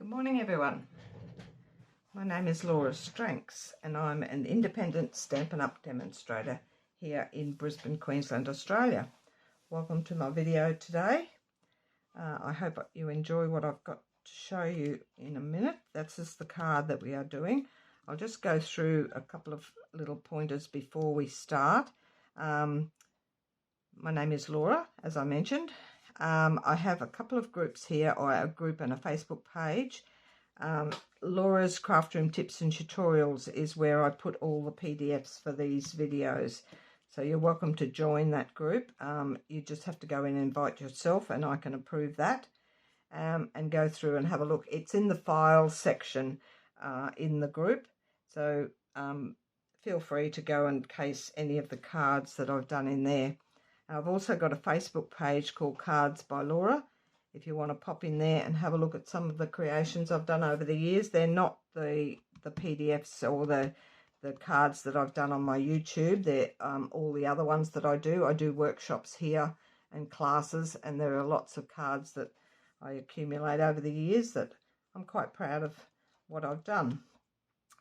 Good morning, everyone. My name is Laura Stranks and I'm an independent Stampin' Up! Demonstrator here in Brisbane, Queensland, Australia. Welcome to my video today. I hope you enjoy what I've got to show you in a minute. That's just the card that we are doing. I'll just go through a couple of little pointers before we start. My name is Laura, as I mentioned. I have a couple of groups here, or a group and a Facebook page. Laura's Craft Room Tips and Tutorials is where I put all the PDFs for these videos. So you're welcome to join that group. You just have to go in and invite yourself and I can approve that and go through and have a look. It's in the files section in the group. So feel free to go and case any of the cards that I've done in there. I've also got a Facebook page called Cards by Laura. If you want to pop in there and have a look at some of the creations I've done over the years. They're not the PDFs or the cards that I've done on my YouTube. They're all the other ones that I do. I do workshops here and classes, and there are lots of cards that I accumulate over the years that I'm quite proud of what I've done.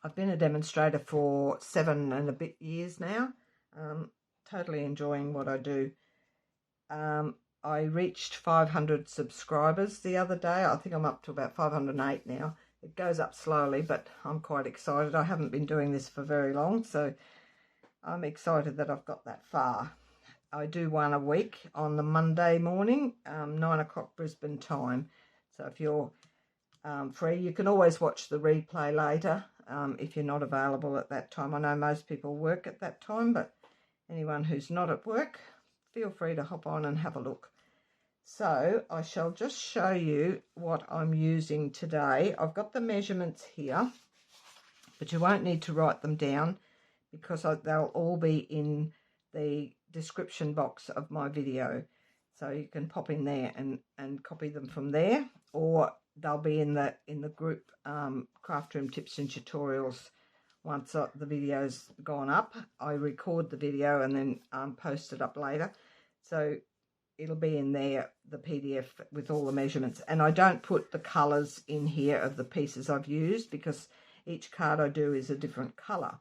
I've been a demonstrator for 7 and a bit years now. Totally enjoying what I do. I reached 500 subscribers the other day. I think I'm up to about 508 now. It goes up slowly, but I'm quite excited. I haven't been doing this for very long, so I'm excited that I've got that far. I do one a week on the Monday morning, 9 o'clock Brisbane time. So if you're free, you can always watch the replay later if you're not available at that time. I know most people work at that time, but anyone who's not at work, feel free to hop on and have a look. So I shall just show you what I'm using today. I've got the measurements here, but you won't need to write them down because they'll all be in the description box of my video. So you can pop in there and copy them from there, or they'll be in the group Craft Room Tips and Tutorials. Once the video's gone up, I record the video and then post it up later. So it'll be in there, the PDF with all the measurements. And I don't put the colours in here of the pieces I've used because each card I do is a different colour.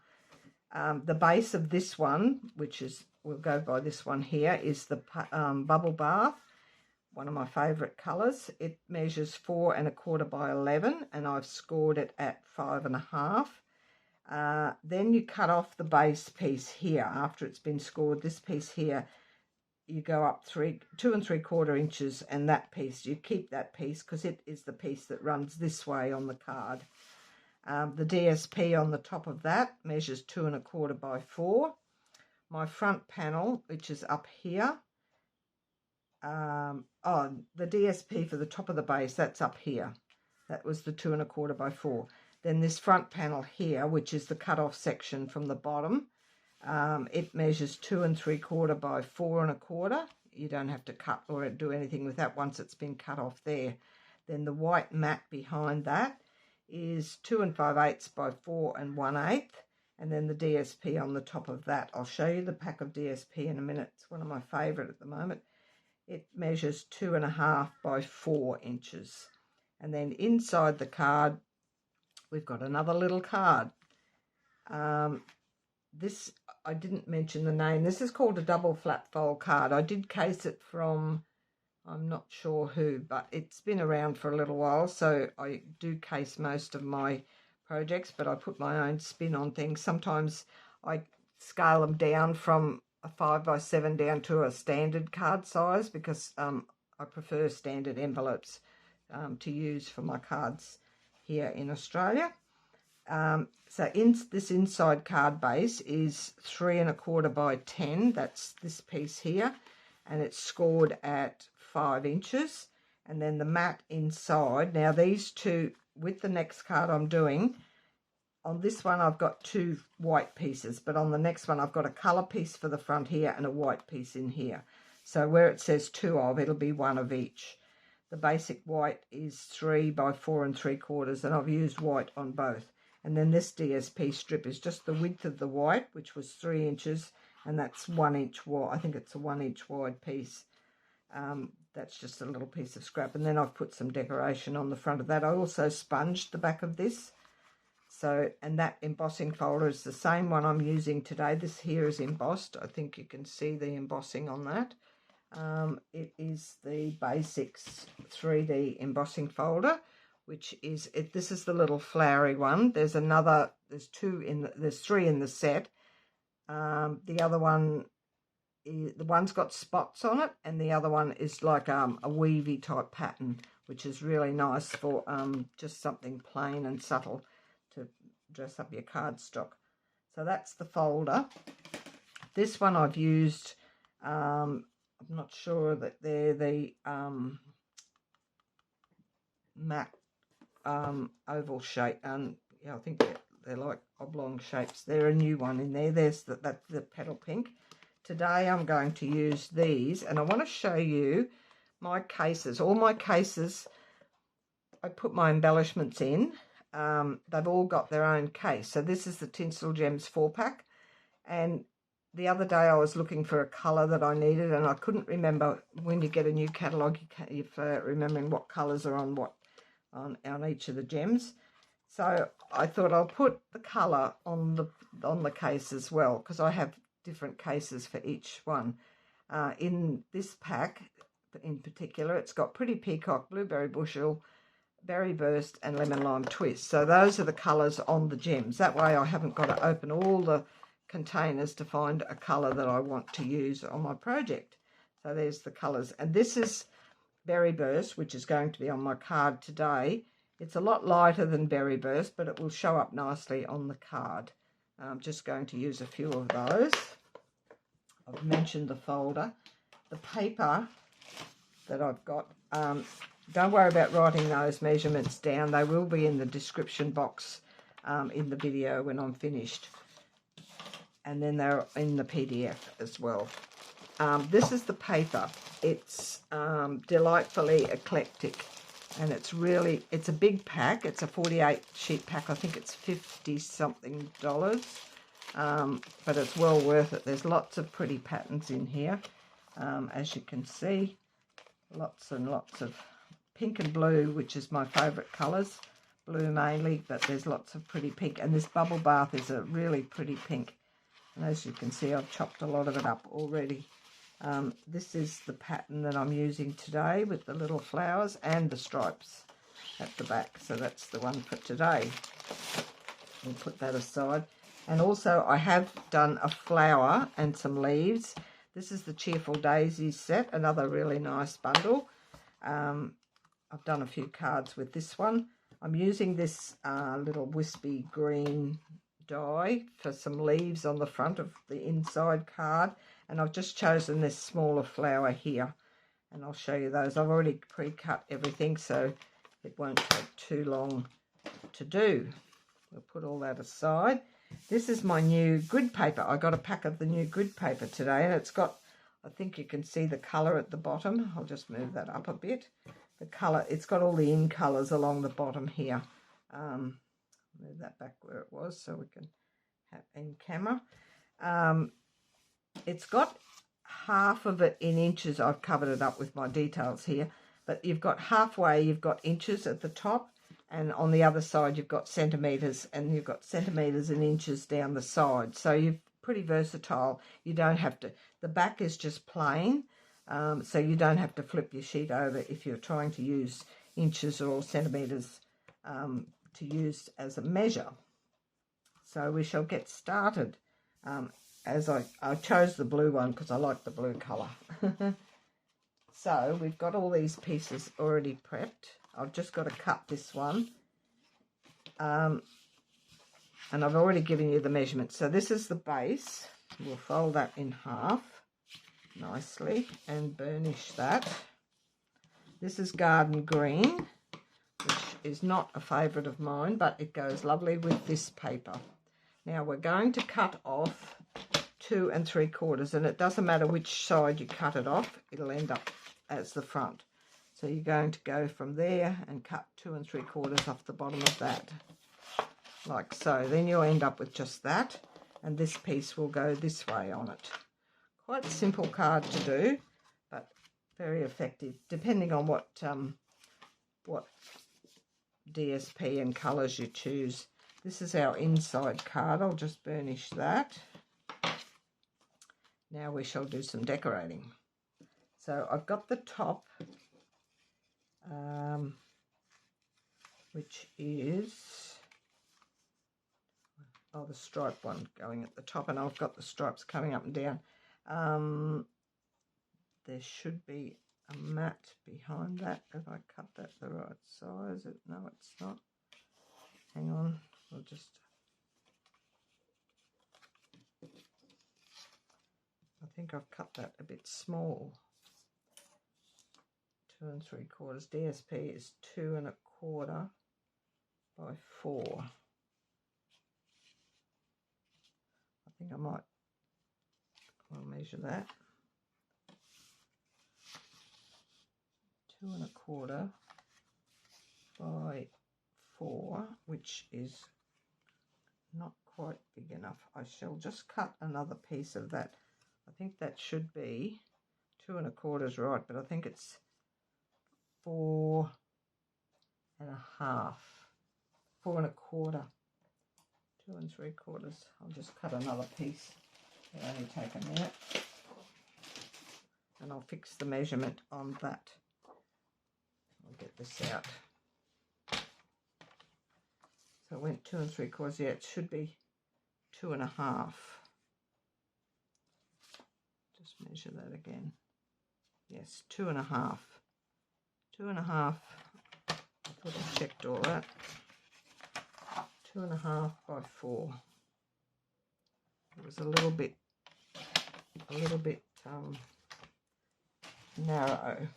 The base of this one, which is, we'll go by this one here, is the Bubble Bath, one of my favourite colours. It measures 4 1/4 by 11 and I've scored it at 5 1/2. Then you cut off the base piece here after it's been scored. This piece here, you go up 2 3/4 inches, and that piece, you keep that piece because it is the piece that runs this way on the card. The DSP on the top of that measures 2 1/4 by 4. My front panel, which is up here, the DSP for the top of the base, that's up here. That was the 2 1/4 by 4. Then this front panel here, which is the cut-off section from the bottom, it measures 2 3/4 by 4 1/4. You don't have to cut or do anything with that once it's been cut off there. Then the white mat behind that is 2 5/8 by 4 1/8. And then the DSP on the top of that. I'll show you the pack of DSP in a minute. It's one of my favourite at the moment. It measures 2 1/2 by 4 inches. And then inside the card, we've got another little card. This, I didn't mention the name. This is called a double flat fold card. I did case it from, I'm not sure who, but it's been around for a little while. So I do case most of my projects, but I put my own spin on things. Sometimes I scale them down from a 5 by 7 down to a standard card size because I prefer standard envelopes to use for my cards here in Australia. So this inside card base is 3 1/4 by 10. That's this piece here, and it's scored at 5 inches. And then the mat inside. Now these two, with the next card I'm doing, on this one I've got 2 white pieces, but on the next one I've got a colour piece for the front here and a white piece in here. So where it says 2 of, it'll be 1 of each. The basic white is 3 by 4 3/4, and I've used white on both. And then this DSP strip is just the width of the white, which was 3 inches, and that's 1 inch wide. I think it's a 1 inch wide piece. that's just a little piece of scrap. And then I've put some decoration on the front of that. I also sponged the back of this. So, and that embossing folder is the same one I'm using today. This here is embossed. I think you can see the embossing on that. It is the Basics 3D embossing folder, which is it. This is the little flowery one. There's another. There's three in the set. The other one, the one's got spots on it, and the other one is like a weavy type pattern, which is really nice for just something plain and subtle to dress up your cardstock. So that's the folder. This one I've used. I'm not sure that they're the matte oval shape, and yeah, I think they're like oblong shapes. They're a new one in there. That's the petal pink. Today I'm going to use these, and I want to show you my cases. All my cases, I put my embellishments in. They've all got their own case. So this is the Tinsel Gems 4-pack, and the other day I was looking for a colour that I needed, and I couldn't remember. When you get a new catalogue, you're remembering what colours are on what on each of the gems. So I thought I'll put the colour on the case as well, because I have different cases for each one. In this pack in particular, it's got Pretty Peacock, Blueberry Bushel, Berry Burst and Lemon Lime Twist. So those are the colours on the gems. That way I haven't got to open all the containers to find a colour that I want to use on my project. So there's the colours. And this is Berry Burst, which is going to be on my card today. It's a lot lighter than Berry Burst, but it will show up nicely on the card. I'm just going to use a few of those. I've mentioned the folder. The paper that I've got, don't worry about writing those measurements down. They will be in the description box in the video when I'm finished. And then they're in the PDF as well. This is the paper. It's delightfully eclectic, and it's a big pack. It's a 48 sheet pack. I think it's $50 something, but it's well worth it. There's lots of pretty patterns in here, as you can see. Lots and lots of pink and blue, which is my favourite colours. Blue mainly, but there's lots of pretty pink. And this bubble bath is a really pretty pink. And as you can see, I've chopped a lot of it up already. This is the pattern that I'm using today with the little flowers and the stripes at the back. So that's the one for today. We'll put that aside. And also I have done a flower and some leaves. This is the Cheerful Daisies set, another really nice bundle. I've done a few cards with this one. I'm using this little wispy green die for some leaves on the front of the inside card, and I've just chosen this smaller flower here, and I'll show you those. I've already pre-cut everything, so it won't take too long to do. We'll put all that aside. This is my new grid paper. I got a pack of the new grid paper today, and it's got, I think you can see the colour at the bottom. I'll just move that up a bit. The colour, it's got all the in colours along the bottom here. Move that back where it was so we can have in camera. It's got half of it in inches. I've covered it up with my details here, but you've got halfway, you've got inches at the top, and on the other side you've got centimetres, and you've got centimetres and inches down the side. So you're pretty versatile. You don't have to, the back is just plain, so you don't have to flip your sheet over if you're trying to use inches or centimetres to use as a measure. So we shall get started. As I chose the blue one because I like the blue colour. So we've got all these pieces already prepped. I've just got to cut this one. And I've already given you the measurements. So this is the base. We'll fold that in half nicely and burnish that. This is Garden Green, which is not a favourite of mine, but it goes lovely with this paper. Now we're going to cut off 2 3/4, and it doesn't matter which side you cut it off, it'll end up as the front. So you're going to go from there and cut 2 3/4 off the bottom of that, like so. Then you'll end up with just that, and this piece will go this way on it. Quite a simple card to do, but very effective, depending on what DSP and colours you choose. This is our inside card. I'll just burnish that. Now we shall do some decorating. So I've got the top, which is the stripe one going at the top, and I've got the stripes coming up and down. There should be a mat behind that. Have I cut that the right size? No, it's not. Hang on, we'll just... I think I've cut that a bit small. 2 3/4. DSP is 2 1/4 by 4. I think I might, I'll measure that. 2 1/4 by 4, which is not quite big enough. I shall just cut another piece of that. I think that should be 2 1/4 is right, but I think it's 4 1/2. 4 1/4. 2 3/4. I'll just cut another piece. It'll only take a minute. And I'll fix the measurement on that. I'll get this out. So it went 2 3/4. Yeah, it should be 2 1/2. Just measure that again. Yes, 2 1/2. 2 1/2. I thought I checked all that. 2 1/2 by 4. It was a little bit narrow.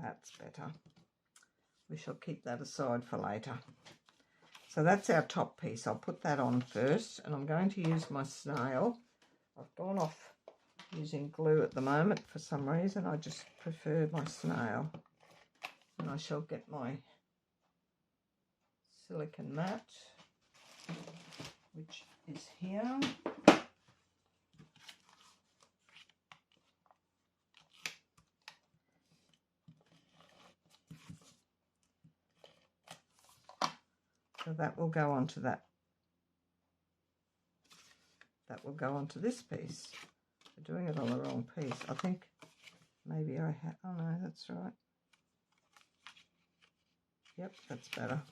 That's better. We shall keep that aside for later. So that's our top piece. I'll put that on first, and I'm going to use my snail. I've gone off using glue at the moment for some reason. I just prefer my snail. And I shall get my silicone mat, which is here. So that will go onto that. That will go onto this piece. We're doing it on the wrong piece. I think maybe I have. Oh no, that's right. Yep, that's better.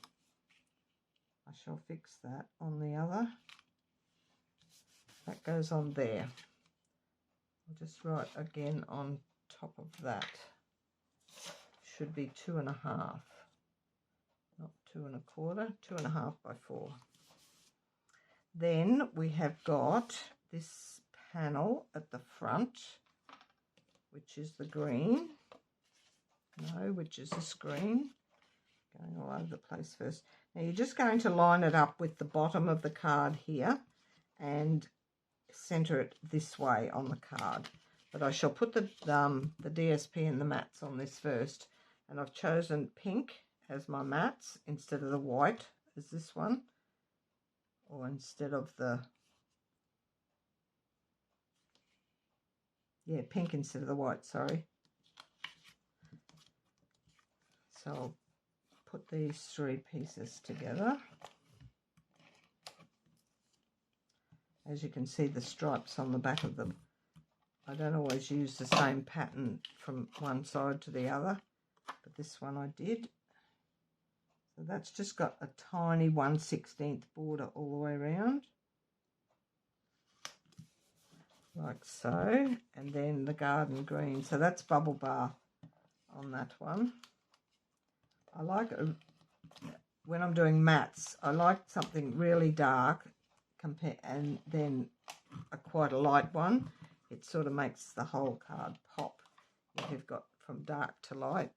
I shall fix that on the other. That goes on there. I'll just write again on top of that. Should be 2 1/2. Not 2 1/4, 2 1/2 by 4. Then we have got this panel at the front, which is the green. No, which is this green. Going all over the place first. Now you're just going to line it up with the bottom of the card here and center it this way on the card. But I shall put the DSP and the mats on this first. And I've chosen pink as my mats instead of the white as this one. Or instead of the, yeah, pink instead of the white, sorry. So I'll put these 3 pieces together. As you can see, the stripes on the back of them. I don't always use the same pattern from one side to the other, but this one I did. So that's just got a tiny 1/16 border all the way around, like so, and then the garden green. So that's bubble bar on that one. I like, when I'm doing mats, I like something really dark and then quite a light one. It sort of makes the whole card pop if you've got from dark to light.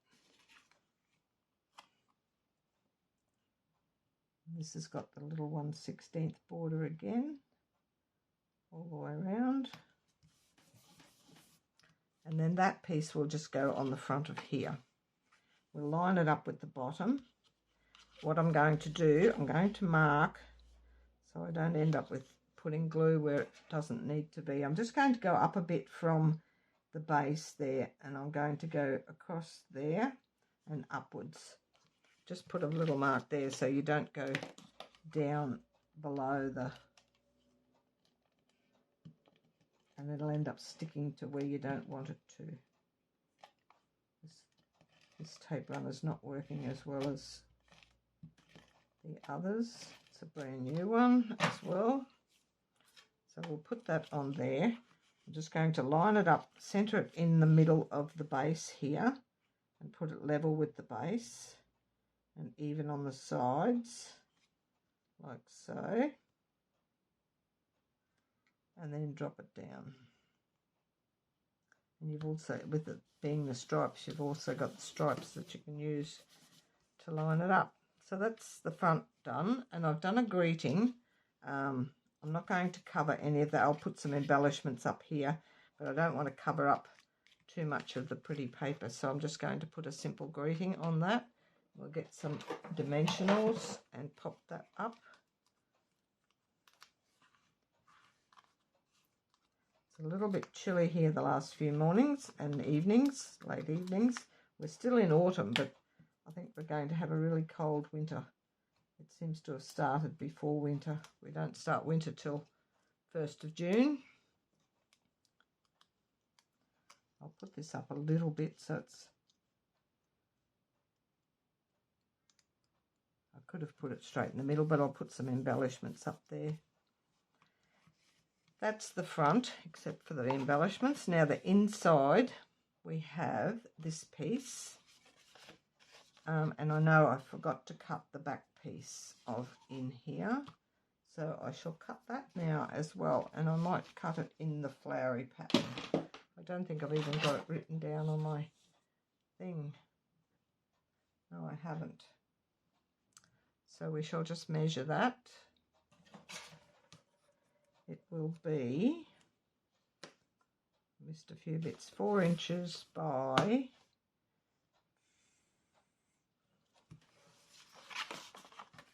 This has got the little 1/16 border again, all the way around. And then that piece will just go on the front of here. We'll line it up with the bottom. What I'm going to do, I'm going to mark so I don't end up with putting glue where it doesn't need to be. I'm just going to go up a bit from the base there, and I'm going to go across there and upwards. Just put a little mark there so you don't go down below and it'll end up sticking to where you don't want it to. This tape runner's not working as well as the others. It's a brand new one as well. So we'll put that on there. I'm just going to line it up, center it in the middle of the base here and put it level with the base and even on the sides like so, and then drop it down. And you've also, with it being the stripes, you've also got the stripes that you can use to line it up. So that's the front done, and I've done a greeting. I'm not going to cover any of that. I'll put some embellishments up here, but I don't want to cover up too much of the pretty paper, so I'm just going to put a simple greeting on that. We'll get some dimensionals and pop that up. It's a little bit chilly here the last few mornings and evenings, late evenings. We're still in autumn, but I think we're going to have a really cold winter. It seems to have started before winter. We don't start winter till 1st of June. I'll put this up a little bit so it's... I could have put it straight in the middle, but I'll put some embellishments up there. That's the front, except for the embellishments. Now the inside, we have this piece. And I know I forgot to cut the back piece of in here. So I shall cut that now as well. And I might cut it in the flowery pattern. I don't think I've even got it written down on my thing. No, I haven't. So we shall just measure that. It will be, missed a few bits, 4 inches by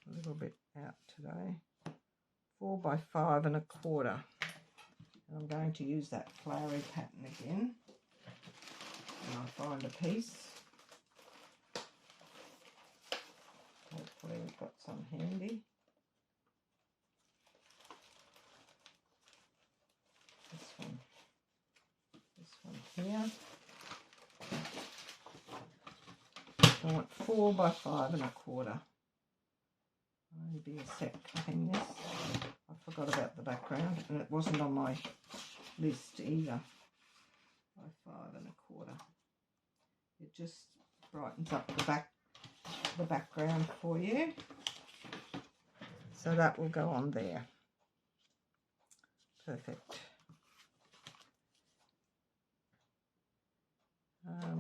a little bit out today, 4 by 5 1/4. And I'm going to use that flowery pattern again. And I'll find a piece. Hopefully we've got some handy. This one here. I want 4 by 5 1/4. I'll only be a sec cutting this. I forgot about the background, and it wasn't on my list either. By 5 1/4. It just brightens up the background for you. So that will go on there. Perfect.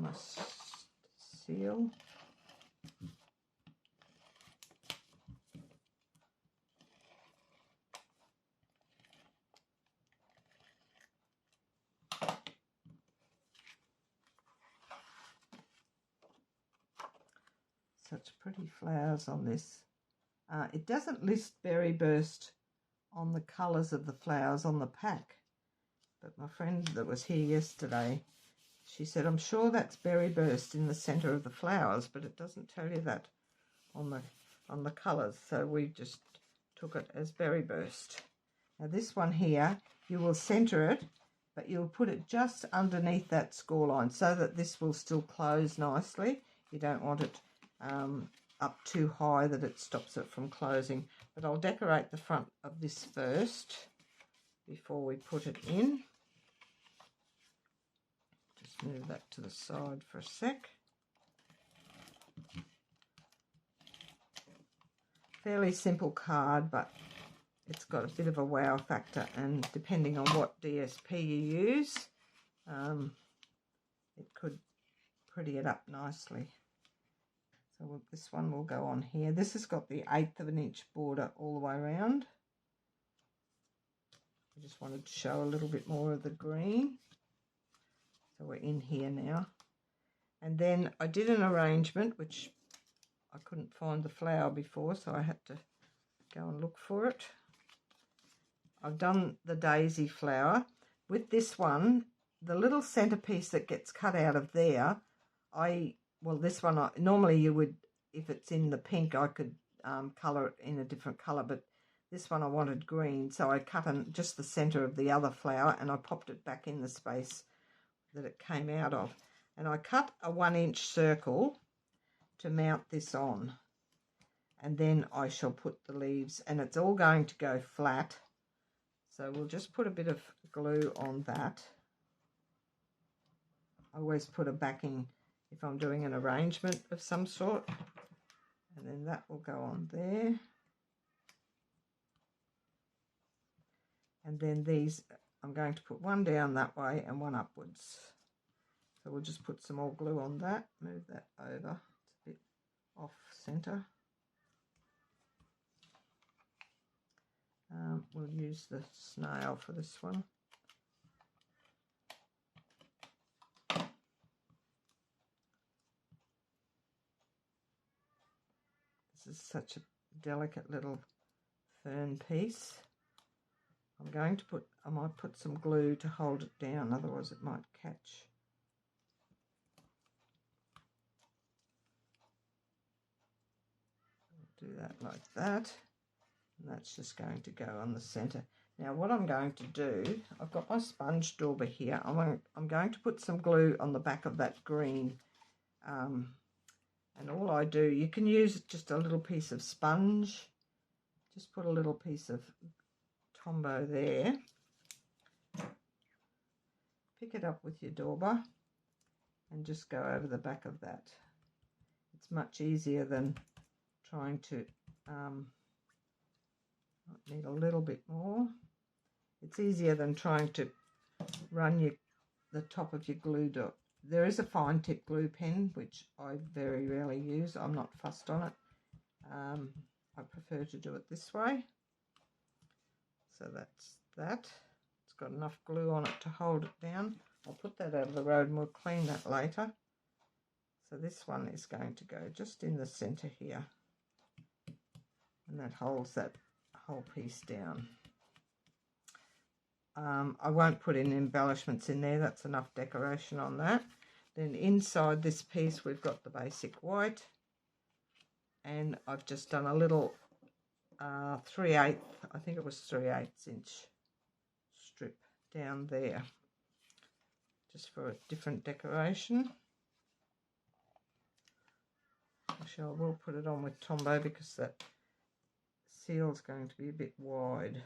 My seal. Such pretty flowers on this. It doesn't list berry burst on the colours of the flowers on the pack, but my friend that was here yesterday, she said, I'm sure that's berry burst in the centre of the flowers, but it doesn't tell you that on the colours, so we just took it as berry burst. Now this one here, you will centre it, but you'll put it just underneath that score line so that this will still close nicely. You don't want it up too high that it stops it from closing. But I'll decorate the front of this first before we put it in. Just move that to the side for a sec. Fairly simple card, but it's got a bit of a wow factor, and depending on what DSP you use, it could pretty it up nicely. So this one will go on here. This has got the 1/8 of an inch border all the way around. I just wanted to show a little bit more of the green. So we're in here now. And then I did an arrangement, which I couldn't find the flower before, so I had to go and look for it. I've done the daisy flower. With this one, the little centerpiece that gets cut out of there, this one, normally you would, if it's in the pink, I could colour it in a different colour, but this one I wanted green, so I cut just the centre of the other flower and I popped it back in the space that it came out of. And I cut a 1-inch circle to mount this on. And then I shall put the leaves, and it's all going to go flat. So we'll just put a bit of glue on that. I always put a backing if I'm doing an arrangement of some sort. And then that will go on there. And then these, I'm going to put one down that way and one upwards. So we'll just put some more glue on that, move that over. It's a bit off centre. We'll use the snail for this one. This is such a delicate little fern piece. I might put some glue to hold it down, otherwise it might catch. Do that like that, and that's just going to go on the centre. Now what I'm going to do, I've got my sponge dauber here. I'm going to put some glue on the back of that green, and all I do, you can use just a little piece of sponge, just put a little piece of Tombow there, pick it up with your dauber and just go over the back of that. It's much easier than trying to, need a little bit more. It's easier than trying to run the top of your glue dot. There is a fine tip glue pen, which I very rarely use. I'm not fussed on it. I prefer to do it this way. So that's that. It's got enough glue on it to hold it down. I'll put that out of the road and we'll clean that later. So this one is going to go just in the centre here. And that holds that whole piece down. I won't put any embellishments in there. That's enough decoration on that. Then inside this piece we've got the basic white. And I've just done a little 3/8, I think it was 3/8 inch strip down there, just for a different decoration. Actually, I will put it on with Tombow because that seal is going to be a bit wide.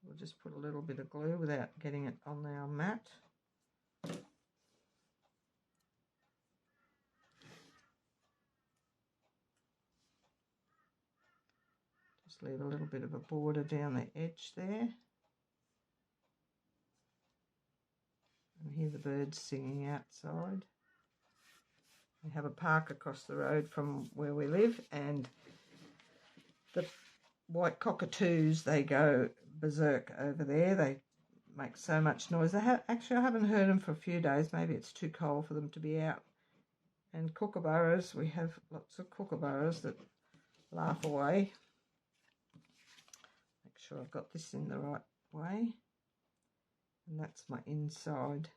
We'll just put a little bit of glue without getting it on our mat. Just leave a little bit of a border down the edge there. And hear the birds singing outside. We have a park across the road from where we live, and the white cockatoos, they go berserk over there. They make so much noise. Actually, I haven't heard them for a few days. Maybe it's too cold for them to be out. And kookaburras, we have lots of kookaburras that laugh away. Make sure I've got this in the right way. And that's my inside.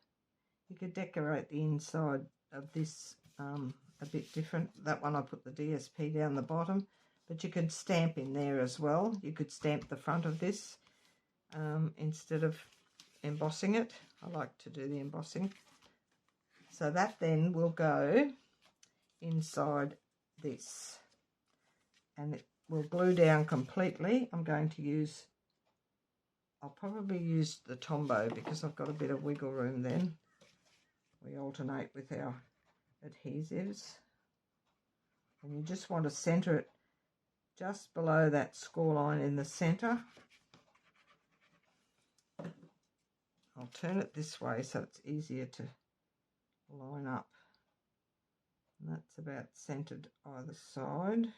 You could decorate the inside of this a bit different. That one I put the DSP down the bottom, but you could stamp in there as well. You could stamp the front of this instead of embossing it. I like to do the embossing. So that then will go inside this, and it will glue down completely. I'll probably use the Tombow because I've got a bit of wiggle room then. We alternate with our adhesives. And you just want to centre it just below that score line in the centre. I'll turn it this way so it's easier to line up. And that's about centred either side.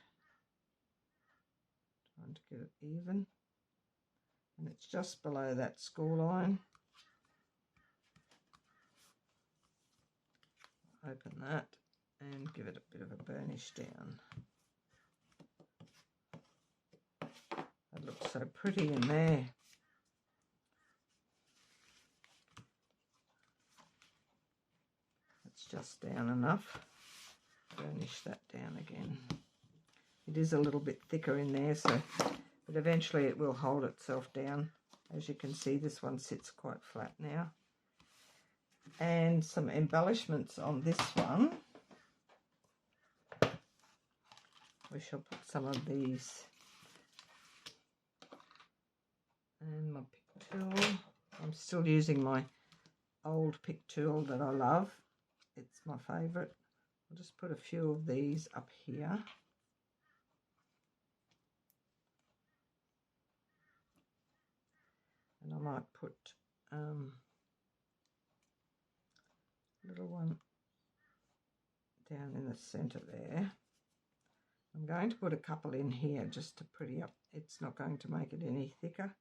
Trying to get it even. And it's just below that score line. Open that and give it a bit of a burnish down. That looks so pretty in there. just down enough. Burnish that down again. It is a little bit thicker in there, so but eventually it will hold itself down. As you can see, this one sits quite flat now. And some embellishments on this one. We shall put some of these. And my pick tool. I'm still using my old pick tool that I love. It's my favourite. I'll just put a few of these up here. And I might put a little one down in the centre there. I'm going to put a couple in here just to pretty up. It's not going to make it any thicker.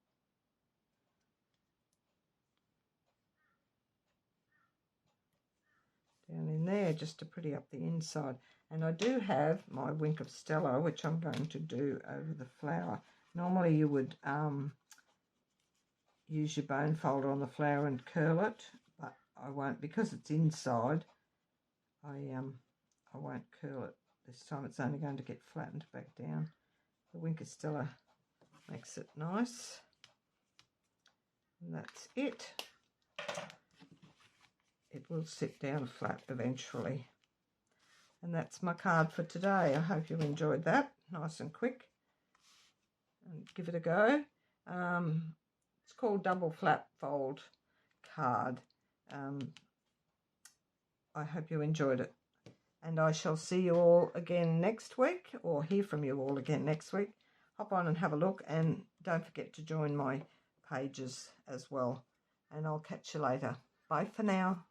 Down in there just to pretty up the inside. And I do have my wink of Stella, which I'm going to do over the flower. Normally you would use your bone folder on the flower and curl it, but I won't because it's inside. I won't curl it this time. It's only going to get flattened back down. The wink of Stella makes it nice. And that's it. It will sit down flat eventually. And that's my card for today. I hope you enjoyed that. Nice and quick. And give it a go. It's called Double Flap Fold Card. I hope you enjoyed it. And I shall see you all again next week, or hear from you all again next week. Hop on and have a look, and don't forget to join my pages as well. And I'll catch you later. Bye for now.